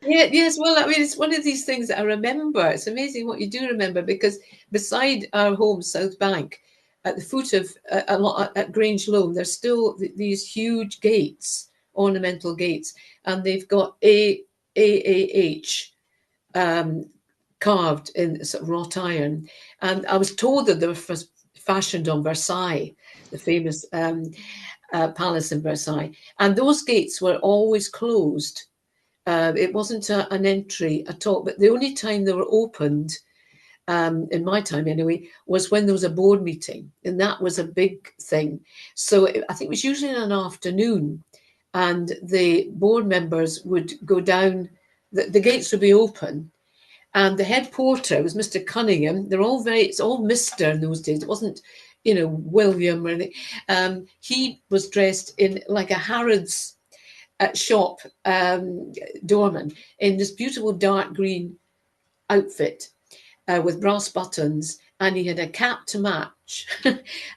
Yeah, yes. Well, I mean, it's one of these things that I remember. It's amazing what you do remember, because beside our home, South Bank, at the foot of a lot at Grange Loan, there's still these huge gates, ornamental gates, and they've got AAH um, carved in sort of wrought iron. And I was told that they were first fashioned on Versailles, the famous palace in Versailles, and those gates were always closed. It wasn't an entry at all, but the only time they were opened, in my time anyway, was when there was a board meeting, and that was a big thing. So I think it was usually in an afternoon, and the board members would go down, the gates would be open, and the head porter was Mr. Cunningham. They're all very, it's all Mr. in those days. It wasn't, William or anything. He was dressed in like a Harrods shop doorman in this beautiful dark green outfit with brass buttons, and he had a cap to match,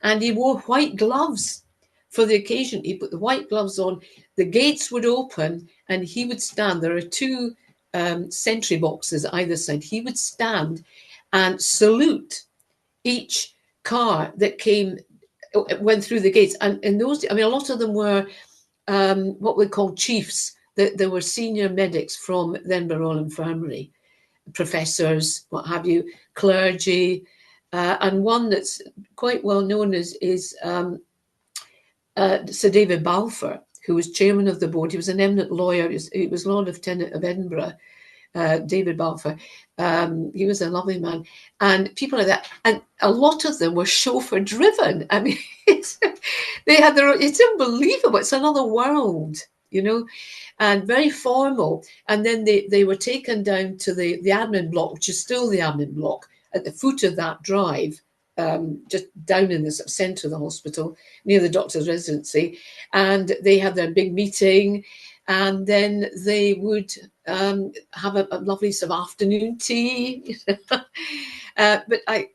and he wore white gloves for the occasion. He put the white gloves on. The gates would open, and he would stand. There are two sentry boxes either side. He would stand and salute each car that went through the gates. And in those, I mean, a lot of them were what we call chiefs. There were senior medics from the Edinburgh Royal Infirmary, professors, what have you, clergy, and one that's quite well known is Sir David Balfour, who was chairman of the board. He was an eminent lawyer. He was Lord Lieutenant of Edinburgh, David Balfour. He was a lovely man. And people like that. And a lot of them were chauffeur driven. I mean, they had it's unbelievable. It's another world, and very formal. And then they were taken down to the admin block, which is still the admin block, at the foot of that drive, just down in the centre of the hospital, near the doctor's residency. And they had their big meeting, and then they would have a lovely sort of afternoon tea. But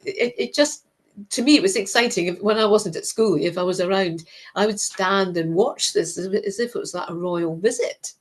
it just, to me, it was exciting. When I wasn't at school, if I was around, I would stand and watch this as if it was like a royal visit.